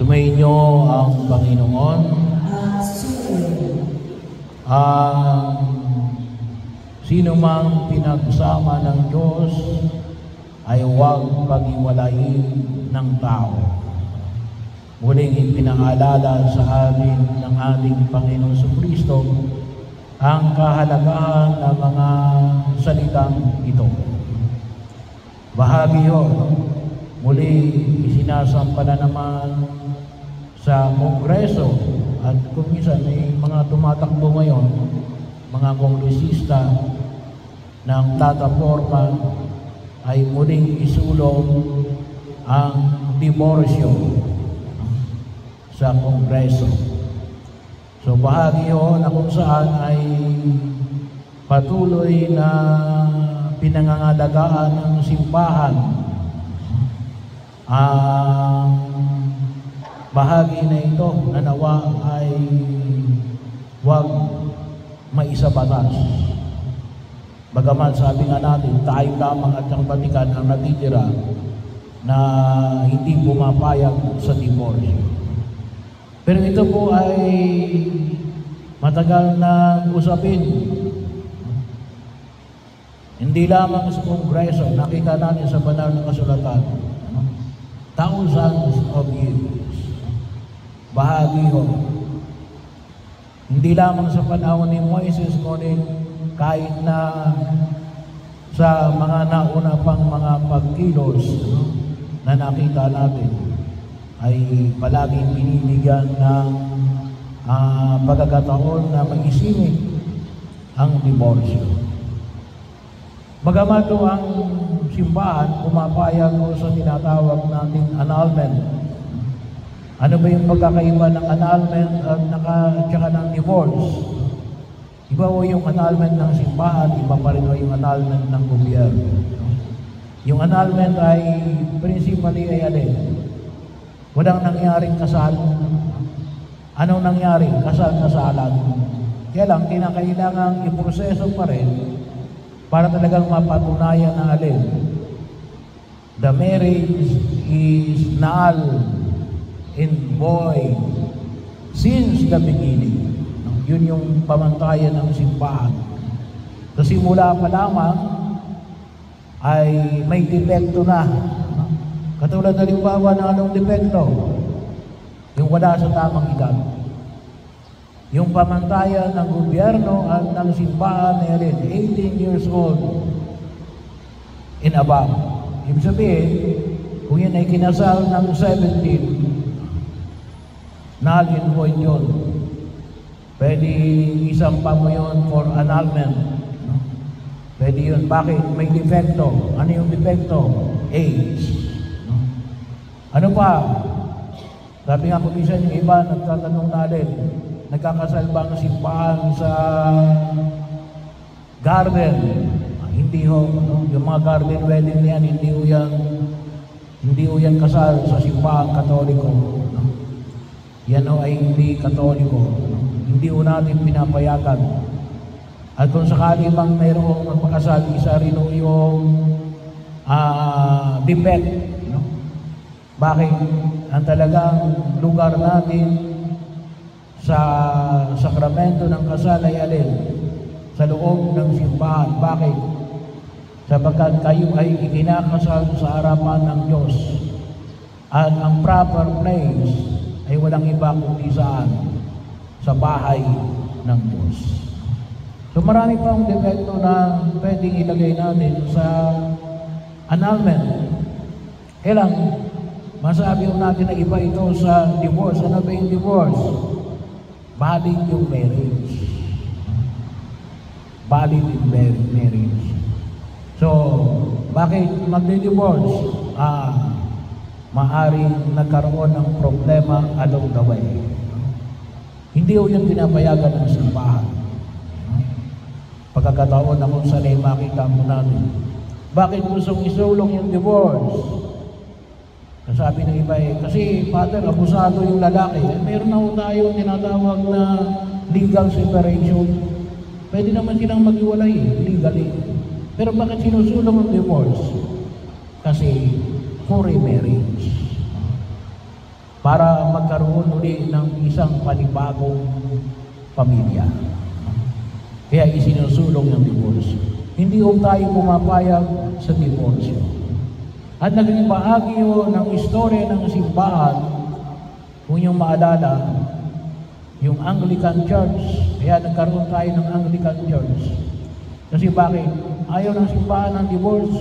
Sumainyo ang Panginoon. Sino mang pinagsama ng Diyos ay huwag pag-iwalayin ng tao. Muling ipinaalala sa amin ng ating Panginoon Jesucristo ang kahalagahan ng mga salitang ito. Bahagi yun, muli isinasampala naman sa Kongreso at kung minsan may mga tumatakbo ngayon, mga kongresista ng plataforma ay muling isulong ang diborsyo sa Kongreso. So bahagi yun na kung saan ay patuloy na pinangangalagaan ng simbahan ang bahagi na ito na nawa ay huwag maisabatas. Bagaman sabi nga natin, tayo lamang at ang Batikan ang natitira na hindi pumapayag sa divorce. Pero ito po ay matagal na usapin. Hindi lamang sa Kongreso, nakita natin sa banal na kasulatan, thousands of years. Bahagi ho. Hindi lamang sa panahon ni Moises, ngunit kahit na sa mga nauna pang mga pagkilos na nakita natin, ay palaging binibigyan ng pagkakataon na mag-isingit ang diborsyo. Bagamat ang simbahan pumapayag o sa tinatawag natin annulment. Ano ba yung pagkakaiba ng annulment at tsaka ng divorce? Iba o yung annulment ng simbahan, iba pa rin o yung annulment ng gobyerno. Yung annulment ay principally ay alin? Walang nangyaring kasal. Anong nangyari? Kasal-kasalan. Kaya lang, kinakailangang iproseso pa rin para talagang mapatunayan na alin. The marriage is null and void since the beginning. Yun yung pamantayan ng simbahan. Kasi mula pa lamang ay may depekto na. Katulad na limbawa ng anong depekto? Yung wala sa tamang edad. Yung pamantayan ng gobyerno at ng simbahan ay 18 years old and above. Ibig sabihin, kung yan ay kinasal ng 17, null and void yun. Pwede isampa mo yun for annulment. No? Pwede yun. Bakit? May defecto. Ano yung defecto? Age. No? Ano pa? Sabi nga kung isa yung iba, nagtatanong natin, nagkakasal ba ang simbahan sa garden? Hindi ho. No? Yung mga garden wedding yan, hindi ho yan kasal sa simbahan Katoliko. No? Yan ho ay hindi Katoliko. No? Hindi ho natin pinapayagan. At kung sakali mang mayroong magpakasal, isa rin ho yung defect. No? Bakit? Ang talagang lugar natin sa sakramento ng kasal ay alin? Sa loob ng simbahan. Bakit? Sapagkat kayo ay ikinakasal sa harapan ng Diyos. At ang proper place ay walang iba kundi saan? Sa bahay ng Diyos. So marami pang depekto na pwedeng ilagay natin sa annulment. Kailang masabi natin na iba ito sa divorce. Ano ba yung divorce? Valid yung marriage. Valid yung marriage. So, bakit magdi-divorce? Maaring nagkaroon ng problema along the way. Hindi ho yung pinapayagan ng simbahan. Pagkakataon na kung saan ay makita mo natin. Bakit gustong isulong yung divorce? Sabi ng iba kasi Father, abusado yung lalaki. Meron na ho tayong tinatawag na legal separation. Pwede naman silang maghiwalay legally. Pero bakit sinusulong ang divorce? Kasi for a marriage. para magkaroon uli ng isang panibagong pamilya. Kaya isinusulong ng divorce. Hindi tayo pumapayag sa divorce. At naging bahagi ng istorya ng simbahan, kung yung maalala, yung Anglican Church, kaya nagkaroon tayo ng Anglican Church. Kasi bakit? Ayaw ng simbahan ng divorce.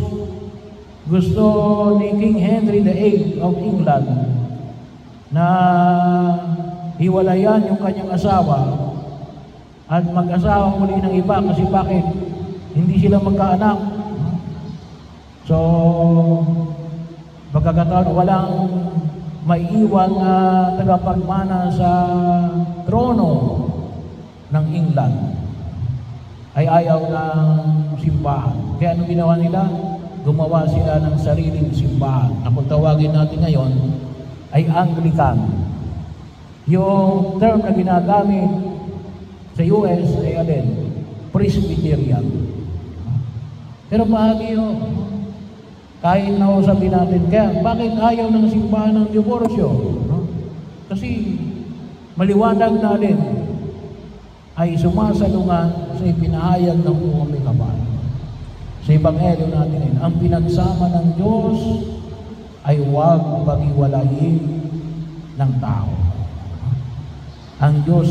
Gusto ni King Henry VIII of England na hiwalayan yung kanyang asawa at mag-asawa muli ng iba. Kasi bakit? Hindi sila magkaanak. So, pagkakataon, walang maiiwan na tagapagmana sa trono ng England ay ayaw ng simbahan. Kaya ano ginawa nila? Gumawa sila ng sariling simbahan. Na kung tawagin natin ngayon ay Anglican. Yung term na ginagamit sa US ay alin? Presbyterian. Pero bahagi yun. Kahit na sabihin natin, kaya bakit ayaw ng simbahan ng diborsyo? Kasi maliwanag na alin ay sumasalungan sa ipinahayag ng buong may kapal. Sa Ebanghelyo natin, ang pinagsama ng Diyos ay huwag pag-iwalayin ng tao. Ang Diyos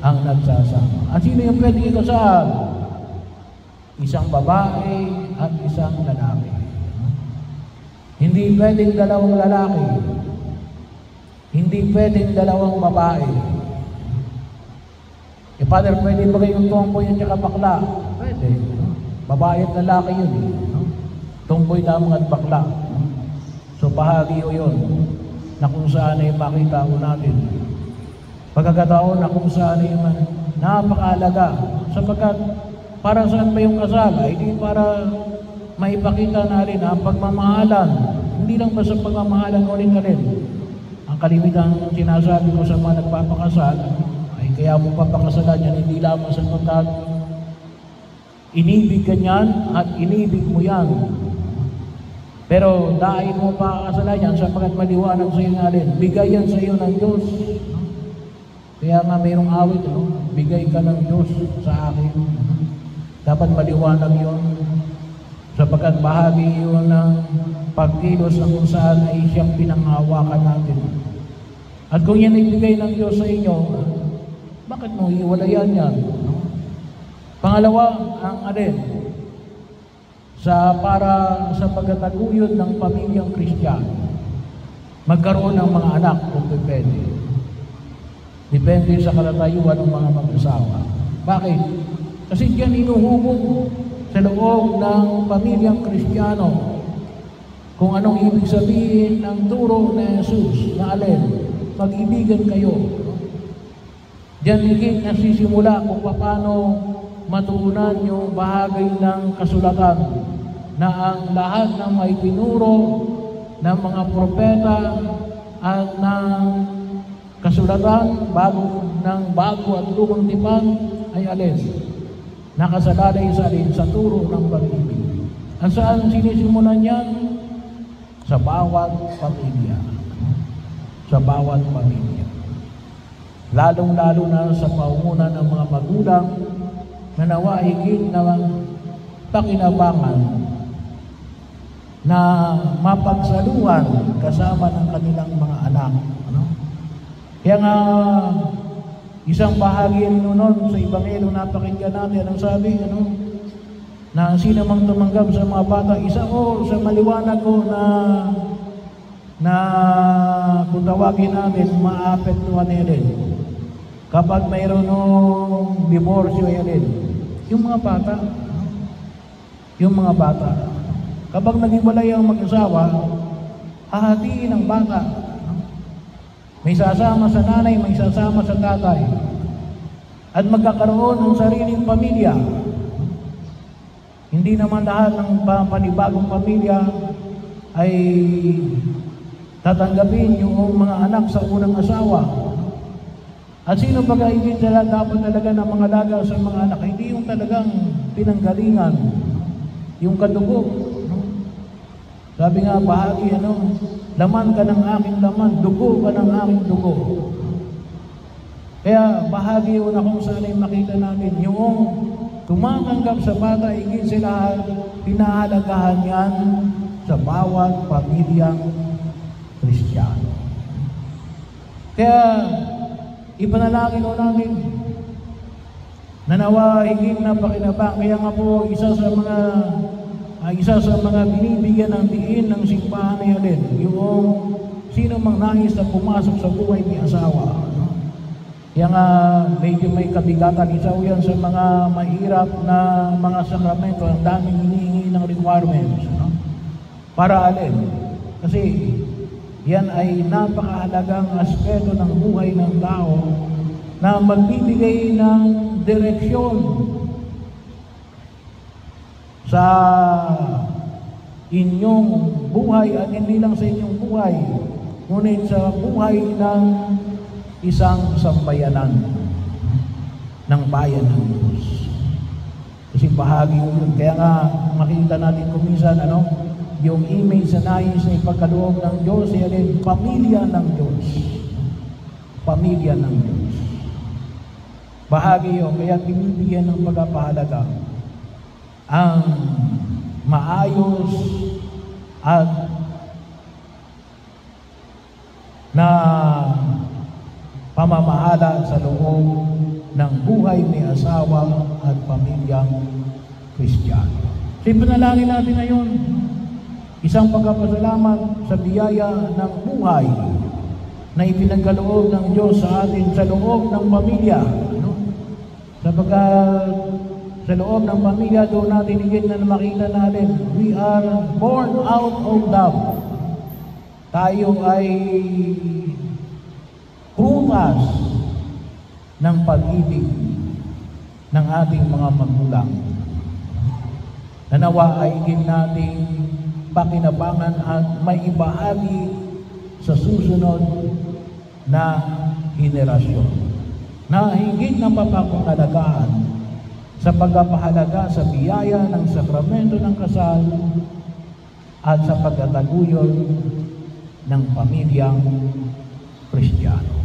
ang nagsasama. At sino yung pwede ikasal? Isang babae at isang lalaki. Hindi pwedeng dalawang lalaki. Hindi pwedeng dalawang babae. Father, pwede ba kayong tomboy at saka bakla? Pwede. Babae at lalaki yun. Tomboy lamang at bakla. So, bahagi yun na kung saan ay makita ko natin. Pagkakataon na kung saan ay napakaalaga. Sapagkat, para saan ba yung kasal? Ay di para maipakita natin ang pagmamahalan. Hindi lang basta pagmamahalan ulit na rin. Ang kalimitan sinasabi ko sa mga nagpapakasal, ay kaya mo papakasalan yan, hindi lamang sa pagkat inibig ka niyan at inibig mo yan. Pero dahil mo pakakasalan yan, sapagkat maliwanag sa iyo nga rin, bigay yan sa iyo ng Diyos. Kaya nga mayroong awit, bigay ka ng Diyos sa akin. Dapat maliwanag yun. Sapagkat bahagi yun ng pagkilos ng kung saan ay siyang pinanghawakan natin. At kung yan ibigay ng Diyos sa inyo, bakit mo iwalayan yan? Pangalawa, ang alin? Para sa pagtataguyod ng pamilyang Kristiyano, magkaroon ng mga anak kung depende. Depende sa kalatayuan ng mga mag-asawa. Bakit? Kasi diyan inuhubog sa loob ng pamilyang Kristiyano kung anong ibig sabihin ng turo na Jesus na alin? Mag-ibigan kayo. Diyan higit nasisimula kung paano matuunan yung bahagi ng kasulatan na ang lahat ng may tinuro ng mga propeta at ng kasulatan bago at lumang tipan ay alin? Nakasalalay sa alin? Sa turo ng pag-ibig. Ang saan sinisimulan yan? Sa bawat pamilya. Sa bawat pamilya. Lalong-lalo na sa paumunan ng mga magulang na nawa higit na pakinabangan na mapagsaluhan kasama ng kanilang mga anak. Kaya nga, isang bahagi rin nun sa Ebanghelyo napakinggan natin, ang sabi, na sino mang tumanggap sa mga bata, isa sa maliwanag ko na kung tawagin natin, maapektuhan nila. Kapag mayroon ng diborsyo, yung mga bata, kapag naghiwalay ang mag-asawa, hahatiin ang bata. May sasama sa nanay, may sasama sa tatay. At magkakaroon ng sariling pamilya. Hindi naman lahat ng panibagong pamilya ay tatanggapin yung mga anak sa unang asawa. At sino ba kaigit sila dapat talaga ng mga laga sa mga anak? Hindi yung talagang pinanggalingan, yung kadugo. Sabi nga, bahagi, laman ka ng aking laman, dugo ka ng aking dugo. Kaya bahagi yun na kung saan ay makita natin, yung tumatanggap sa bata, higit sa lahat, pinahalagahan yan sa bawat pamilyang Kristiyano. Kaya, ipanalangin ho natin, nanawa higit na pakinabang. Kaya nga po, isa sa mga binibigyan ng diin ng simbahan na yan, yung sino mang nais na pumasok sa buhay ni asawa. Kaya nga, medyo may kabigatan. Isa yan sa mga mahirap na mga sakramento. Ang daming hinihingi ng requirements. Para alin? Kasi, yan ay napakahalagang aspeto ng buhay ng tao na magbibigay ng direksyon sa inyong buhay at hindi lang sa inyong buhay, ngunit sa buhay ng isang sambayanan ng bayan ng Diyos. Kasi bahagi yun. Kaya nga, makita natin kuminsan, yung image na nais na ipagkaloob ng Diyos, yan pamilya ng Diyos. Pamilya ng Diyos. Bahagi yun, kaya binibigyan ng pagpapahalaga ang maayos at na pamamahala sa loob ng buhay may asawa at pamilyang Kristiyano. So, ipanalangin natin ngayon isang pagpapasalamat sa biyaya ng buhay na ipinagkaloob ng Diyos sa atin sa loob ng pamilya. Sapagkat sa loob ng pamilya, doon natin higit na makita natin, we are born out of love. Tayo ay prutas ng pag-ibig ng ating mga magulang. Nanawa ay higit nating pakinabangan at may ibahagi sa susunod na henerasyon na higit na mapapangalagaan sa pagpapahalaga sa biyaya ng sakramento ng kasal at sa pagtataguyod ng pamilyang Kristiyano.